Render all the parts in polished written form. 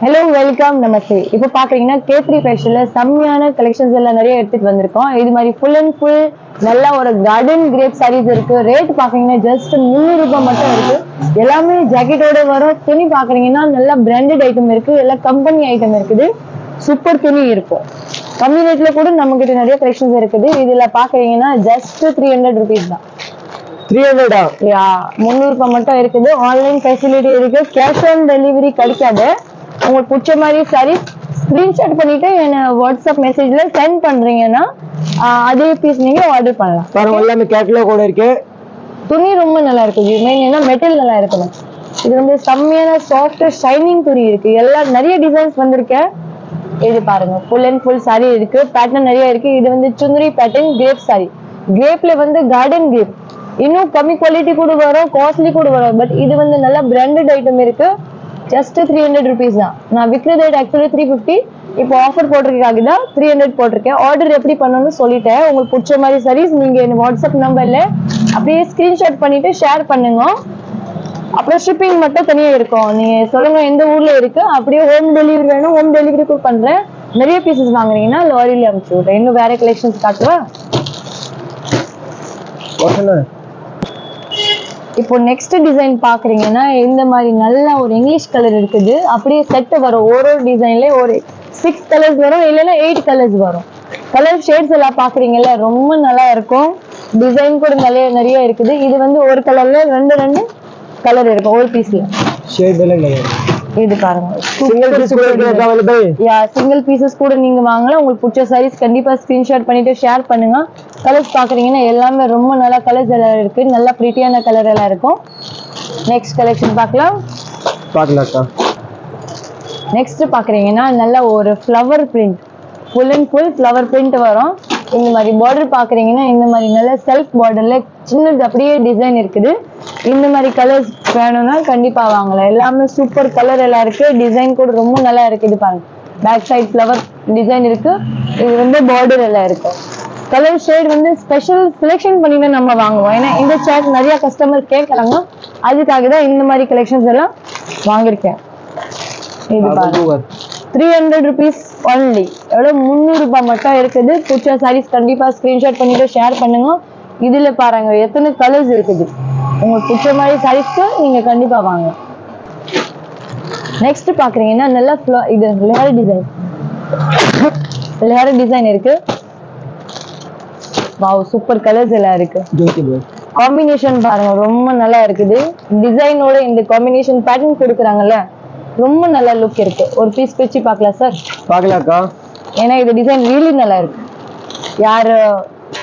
Hello welcome நமஸ்தே. இப்போ பாக்குறீங்கன்னா K3 ஃபேஷன்ல செம்மையான கலெக்ஷன்ஸ் எல்லாம் நிறைய எடுத்துட்டு வந்திருக்கோம். இது மாதிரி ஃபுல் அண்ட் ஃபுல் நல்லா ஒரு கார்டன் கிரேப் சாரீஸ் இருக்கு. ரேட் பாக்குறீங்கன்னா ஜஸ்ட் 300 ரூபாய் மட்டும் இருக்கு. எல்லாமே ஜாக்கெட்டோட வரும். துணி பாக்குறீங்கன்னா நல்லா பிராண்டட் ஐட்டம் இருக்கு, எல்லாம் கம்பெனி ஐட்டம் இருக்குது. சூப்பர் துணி இருக்கும். கம்மி ரேட்ல கூட நம்ம கிட்ட நிறைய கலெக்ஷன்ஸ் இருக்குது. இதுல பாக்குறீங்கன்னா ஜஸ்ட் 300 ருபீஸ் தான். 300 யா 300 ரூபாய் மட்டும் இருக்குது. ஆன்லைன் ஃபெசிலிட்டி இருக்கு. கேஷ் ஆன் டெலிவரி கிடைக்காது. உங்களுக்கு பிடிச்ச மாதிரி சாரி ஸ்கிரீன்ஷாட் பண்ணிட்டு என்ன வாட்ஸ்அப் மெசேஜ்ல சென்ட் பண்றீங்கன்னா அதே பீஸ் நீங்க ஆர்டர் பண்ணலாம். பாருங்க எல்லாமே கேட்டலாக் கூட இருக்கு. துணி ரொம்ப நல்லா இருக்கு. மெயினா மெட்டீரியல் நல்லா இருக்கணும். இது வந்து செம்மையான சாஃப்ட் ஷைனிங் துணி இருக்கு. எல்லாம் நிறைய டிசைன்ஸ் வந்திருக்கு. இது பாருங்க ஃபுல் அண்ட் ஃபுல் சாரி இருக்கு. பேட்டர்ன் நிறைய இருக்கு. இது வந்து சுந்தரி பேட்டர்ன் கிரேப் சாரி. கிரேப்ல வந்து கார்டன் கிரேப் இன்னும் கம்மி குவாலிட்டி கூட வரும், காஸ்ட்லி கூட வரும். பட் இது வந்து நல்ல பிராண்டட் ஐட்டம் இருக்கு. ஜஸ்ட் 300 ருபீஸ் தான். நான் விற்கிற ரேட் ஆக்சுவலி 350. இப்போ ஆஃபர் போட்டிருக்காக தான் 300 போட்டிருக்கேன். ஆர்டர் எப்படி பண்ணணும்னு சொல்லிட்டேன். உங்களுக்கு பிடிச்ச மாதிரி சாரீஸ் நீங்க என் வாட்ஸ்அப் நம்பர்ல அப்படியே ஸ்கிரீன்ஷாட் பண்ணிட்டு ஷேர் பண்ணுங்க. அப்புறம் ஷிப்பிங் மட்டும் தனியா இருக்கும். நீங்க சொல்லுங்க எந்த ஊர்ல இருக்கு, அப்படியே ஹோம் டெலிவரி வேணும், ஹோம் டெலிவரி கூட பண்றேன். நிறைய பீசஸ் வாங்குறீங்கன்னா லாரியில அனுப்பிச்சு விடுறேன். இன்னும் வேற கலெக்ஷன்ஸ் காட்டுவா. இப்போ நெக்ஸ்ட் டிசைன் பாக்குறீங்கன்னா இந்த மாதிரி நல்ல ஒரு இங்கிலீஷ் கலர் இருக்குது. அப்படியே செட் வரும். ஒரு டிசைன்ல ஒரு 6 கலர்ஸ் வரும், இல்லைன்னா 8 கலர்ஸ் வரும். கலர் ஷேட்ஸ் எல்லாம் பாக்குறீங்கல்ல, ரொம்ப நல்லா இருக்கும். டிசைன் கூட நிறைய இருக்குது. இது வந்து ஒரு கலர்ல ரெண்டு கலர் இருக்கும் ஒரு பீஸ்ல. இது பாருங்க சிங்கிள் பீசஸ் கூட நீங்க வாங்கலாம். உங்களுக்கு பிடிச்ச சாரீஸ் கண்டிப்பா ஸ்கிரீன்ஷாட் பண்ணிட்டு ஷேர் பண்ணுங்க. கலர்ஸ் பாக்குறீங்கன்னா எல்லாமே ரொம்ப நல்ல கலர்ஸ் எல்லாம் இருக்கு. நல்ல பிரிட்டியான கலர் எல்லாம் இருக்கும். நெக்ஸ்ட் கலெக்ஷன் பார்க்கலாம். நெக்ஸ்ட் பாக்குறீங்கன்னா நல்ல ஒரு flower print, full and full flower print வரும். இந்த மாதிரி பார்டர் பாக்குறீங்கன்னா இந்த மாதிரி நல்ல செல்ஃப் பார்டர்ல சின்னது அப்படியே டிசைன் இருக்குது. இந்த மாதிரி கலர்ஸ் வேணும்னா கண்டிப்பா வாங்கலாம். எல்லாமே சூப்பர் கலர் எல்லாம் இருக்கு. டிசைன் கூட ரொம்ப நல்லா இருக்குது. பாருங்க பேக் சைட் ஃப்ளவர் டிசைன் இருக்கு. இது வந்து பார்டர் எல்லாம் இருக்கு. கலர் ஷேட் வந்து ஸ்பெஷல் செலெக்ஷன் பண்ணிட்டு நம்ம வாங்குவோம். ஏன்னா இந்த சார்ட் நிறைய கஸ்டமர் கேட்கறாங்க. அதுக்காக தான் இந்த மாதிரி கலெக்ஷன்ஸ் எல்லாம் வாங்கிருக்கேன். இது பாருங்க 300 ருபீஸ் ஒன்லி. எவ்வளவு 300 ரூபாய் மட்டும் இருக்குது. பிடிச்ச சாரீஸ் கண்டிப்பா ஸ்கிரீன்ஷாட் பண்ணிட்டு ஷேர் பண்ணுங்க. இதுல பாருங்க எத்தனை கலர்ஸ் இருக்குது. உங்களுக்கு பிடிச்ச மாதிரி சாரீஸ்க்கு நீங்க கண்டிப்பா வாங்க. நெக்ஸ்ட் பாக்குறீங்கன்னா நல்ல இது லேயர் டிசைன் இருக்கு. வாவ் சூப்பர் கலர்ஸ் எல்லாம் இருக்கு. காம்பினேஷன் பாருங்க ரொம்ப நல்லா இருக்குது. டிசைனோட இந்த காம்பினேஷன் பேட்டர்ன் கொடுக்குறாங்கல்ல, ரொம்ப நல்ல லுக் இருக்கு. ஒரு பீஸ் பிரிச்சு பார்க்கலாம் சார்? பார்க்கலாம்க்கா. ஏன்னா இது டிசைன் ரியலி நல்லா இருக்கு. யாரு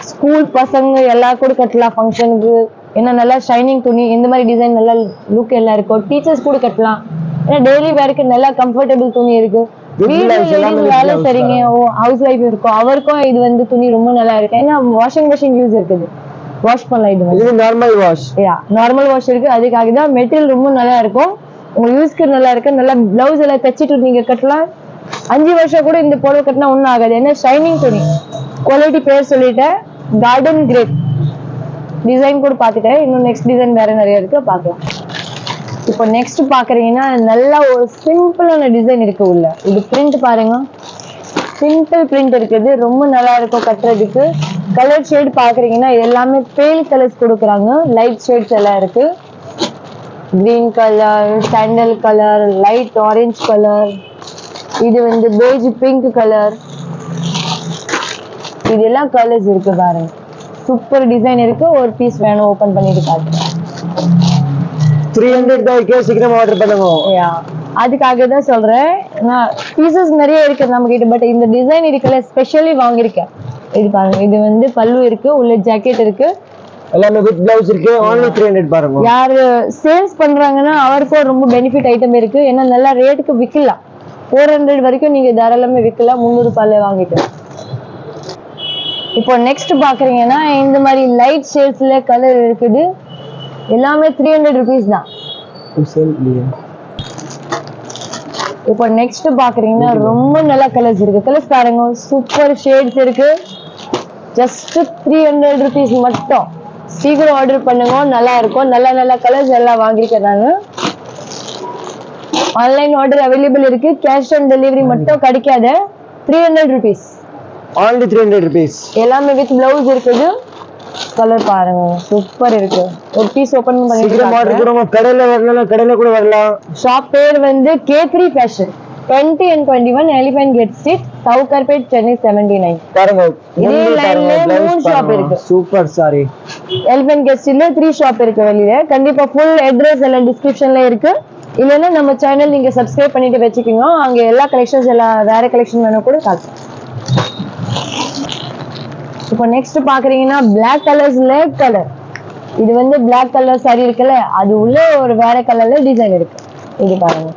ஸ்கூல் பசங்க எல்லாம் கூட கட்டலாம் ஃபங்க்ஷனுக்கு. ஏன்னா நல்லா ஷைனிங் துணி, இந்த மாதிரி டிசைன் நல்லா லுக் எல்லாம் இருக்கும். டீச்சர்ஸ் கூட கட்டலாம். ஏன்னா டெய்லி வேருக்கு நல்லா கம்ஃபர்டபுள் துணி இருக்கு. வேலை சரிங்க ஹவுஸ் ஒய்ஃப் இருக்கும், அவருக்கும் இது வந்து துணி ரொம்ப நல்லா இருக்கு. ஏன்னா வாஷிங் மிஷின் யூஸ் இருக்குது, வாஷ் பண்ணலாம். இது நார்மல் வாஷ். நார்மல் வாஷ் இருக்கு. அதுக்காக தான் மெட்டீரியல் ரொம்ப நல்லா இருக்கும். உங்க யூஸ்க்கு நல்லா இருக்கு. நல்லா பிளவுஸ் எல்லாம் தச்சிட்டு நீங்க கட்டலாம். 5 வருஷம் கூட இந்த புடவை கட்டினா ஒன்னும் ஆகாது. ஏன்னா ஷைனிங் துணி. குவாலிட்டி பேர் சொல்லிட்டேன். கார்டன் கிரேப் டிசைன் கூட பார்த்துட்டேன். இன்னும் நெக்ஸ்ட் டிசைன் வேற நிறைய இருக்கு, பார்க்கலாம். இப்போ நெக்ஸ்ட் பாக்குறீங்கன்னா நல்ல ஒரு சிம்பிளான டிசைன் இருக்கு உள்ள. இது பிரிண்ட் பாருங்க, சிம்பிள் பிரிண்ட் இருக்குது. ரொம்ப நல்லா இருக்கும் கட்டுறதுக்கு. கலர் ஷேட் பாக்குறீங்கன்னா எல்லாமே பேல் கலர்ஸ் கொடுக்குறாங்க. லைட் ஷேட்ஸ் எல்லாம் இருக்கு. Green colour, sandal colour, light orange colour, இது வந்து பேஜ் பிங்க் கலர், இதெல்லாம் கலர்ஸ் இருக்கு பாருங்க. சூப்பர் டிசைன் இருக்கு. ஒரு பீஸ் வேணும், ஓபன் பண்ணிட்டு காட்டுறேன். 300 தான். சீக்கிரமா ஆர்டர் பண்ணுங்க. அதுக்காக தான் சொல்றேன். நான் பீசஸ் நிறைய இருக்கு நம்ம கிட்ட. பட் இந்த டிசைன் இருக்குல்ல, ஸ்பெஷலி வாங்கியிருக்கேன். இது பாருங்க, இது வந்து பல்லு இருக்கு, உள்ள ஜாக்கெட் இருக்கு, எல்லாமே வித் பிளவுஸ் இருக்கு. only 300 பாருங்க. யாரு சேல்ஸ் பண்றாங்கன்னா அவருக்கும் ரொம்ப பெனிஃபிட் ஐட்டம் இருக்கு. ஏன்னா நல்ல ரேட்டுக்கு விற்கலாம். 400 வரைக்கும் நீங்க தாராளமா விற்கலாம். 300 ரூபாயில வாங்கிக்கலாம். இப்போ நெக்ஸ்ட் பாக்குறீங்கன்னா இந்த மாதிரி லைட் ஷேட்ஸ்ல கலர் இருக்குது. எல்லாமே 300 ருபீஸ் தான். இப்போ நெக்ஸ்ட் பாக்குறீங்கன்னா ரொம்ப நல்ல கலர்ஸ் இருக்கு. கலர்ஸ் பாருங்க, சூப்பர் ஷேட்ஸ் இருக்கு. ஜஸ்ட் 300 ருபீஸ் மட்டும். சீக்கிரம் ஆர்டர் பண்ணுங்க, நல்லா இருக்கும். நல்ல நல்ல கலர்ஸ் எல்லாம் வாங்கியிருக்கேன் நான். ஆன்லைன் ஆர்டர் அவைலபிள் இருக்கு. கேஷ் ஆன் டெலிவரி மட்டும் கிடைக்காது. 300 rupees. only 300 rupees. எல்லாமே வித் பிளவுஸ் இருக்குது. கலர் பாருங்க சூப்பர் இருக்கு. ஒரு பீஸ் ஓபன் பண்ணி சீக்கிரம் ஆர்டர் கொடுங்க. கடையில வரலாம், கடையில கூட வரலாம். ஷாப் பேர் வந்து K3 Fashion, 20 and 21 Elephant Gate Street, Saukarpet, Chennai 79. பாருங்க இதே லைன்ல 3 ஷாப் இருக்கு. Super sorry. Elephant Gate Streetல 3 shop இருக்கு வெளியில. கண்டிப்பா ஃபுல் அட்ரஸ் எல்லாம் டிஸ்கிரிப்ஷன்ல இருக்கு. இல்லைன்னா நம்ம சேனல் நீங்க சப்ஸ்கிரைப் பண்ணிட்டு வச்சுக்கோங்க. அங்க எல்லா கலெக்ஷன்ஸ் எல்லாம் வேற கலெக்ஷன் வேணும் கூட காட்டுறேன். இப்போ நெக்ஸ்ட் பாக்குறீங்கன்னா Black கலர்ஸ் லேக் கலர். இது வந்து Black கலர் saree இருக்குல்ல, அது உள்ள ஒரு வேற கலர்ல டிசைன் இருக்கு. இது பாருங்க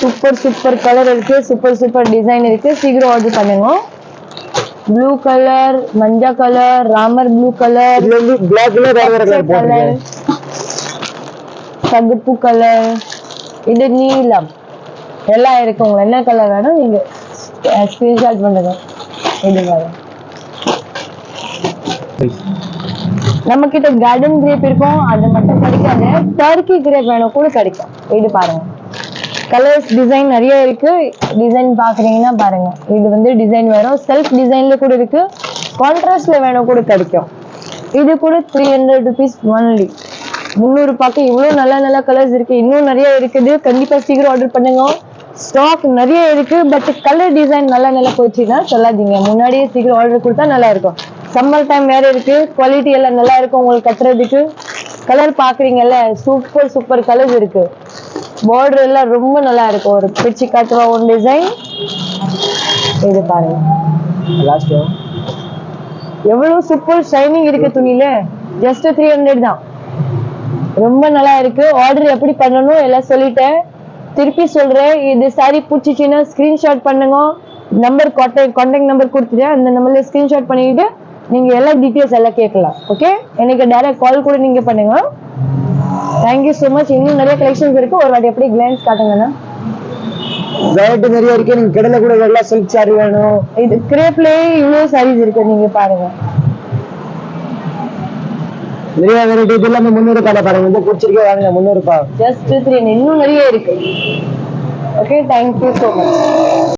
சூப்பர் சூப்பர் கலர் இருக்கு, சூப்பர் சூப்பர் டிசைன் இருக்கு. சீக்கிரம் ஆர்டர் பண்ணுங்க. ப்ளூ கலர், மஞ்சா கலர், ராமர் ப்ளூ கலர், இதுல வந்து Blackல வேற வேற கலர் போட்டுருக்கேன். சகுப்பு கலர், இது நீலம் எல்லாம் இருக்கு. உங்களுக்கு என்ன கலர் வேணும் நீங்க ஸ்கிரீன்ஷாட் பண்ணுங்க. இது பாருங்க நம்ம கிட்ட கார்டன் கிரேப் இருக்கும், அது மட்டும் கிடைக்காது. டர்க்கி கிரேப் வேணும் கூட கிடைக்கும். இது பாருங்க கலர்ஸ் டிசைன் நிறைய இருக்கு. டிசைன் பாக்குறீங்கன்னா பாருங்க, இது வந்து டிசைன் வரும். செல்ஃப் டிசைன்ல கூட இருக்கு, கான்ட்ராஸ்ட்ல வேணும் கூட கிடைக்கும். இது கூட 300 rupees ஒன்லி. 300 ரூபாய்க்கு இவ்வளவு நல்ல நல்ல கலர்ஸ் இருக்கு. இன்னும் நிறைய இருக்குது. கண்டிப்பா சீக்கிரம் ஆர்டர் பண்ணுங்க. ஸ்டாக் நிறைய இருக்கு. பட் கலர் டிசைன் நல்லா நல்லா போச்சுன்னா சொல்லாதீங்க. முன்னாடியே சீக்கிரம் ஆர்டர் கொடுத்தா நல்லா இருக்கும். சம்மர் டைம் வேற இருக்கு. குவாலிட்டி எல்லாம் நல்லா இருக்கும் உங்களுக்கு கட்டுறதுக்கு. கலர் பாக்குறீங்கல்ல, சூப்பர் சூப்பர் கலர்ஸ் இருக்கு. பார்டர் எல்லாம் ரொம்ப நல்லா இருக்கும். ஒரு பிச்சு காட்டுவா ஒரு டிசைன். இது பாருங்க லாஸ்ட் எவ்வளவு சூப்பர் ஷைனிங் இருக்கு துணியில. ஜஸ்ட் 300 தான். ரொம்ப நல்லா இருக்கு. ஆர்டர் எப்படி பண்ணணும் எல்லாம் சொல்லிட்டேன். திருப்பி சொல்றேன், இது சாரி பிடிச்சிச்சுன்னா ஸ்கிரீன்ஷாட் பண்ணுங்க. நம்பர் கான்டாக்ட் நம்பர் கொடுத்துட்டேன். அந்த நம்பர்ல ஸ்கிரீன்ஷாட் பண்ணிட்டு நீங்க எல்லா டீடைல்ஸ் எல்லாம் கேட்கலாம். ஓகே, எனக்கு டைரக்ட் கால் கூட நீங்க பண்ணுங்க. Thank you so much. இன்னும் நிறைய கலெக்ஷன்ஸ் இருக்கு. ஒரு வாட்டி எப்படி கிளான்ஸ் காட்டுங்கண்ணா. வெரைட்டி நிறைய இருக்கு. நீங்க கடையில கூட வரலாம். சில்க் சாரி வேணும். இது கிரேப்லயே இவ்வளவு சாரீஸ் இருக்கு, நீங்க பாருங்க. நிறைய வெரைட்டி. இது எல்லாமே 300 ரூபாய் பாருங்க. இந்த பிடிச்சிருக்கே வாங்க 300 ரூபாய். ஜஸ்ட் 3. இன்னும் நிறைய இருக்கு. Okay, thank you so much.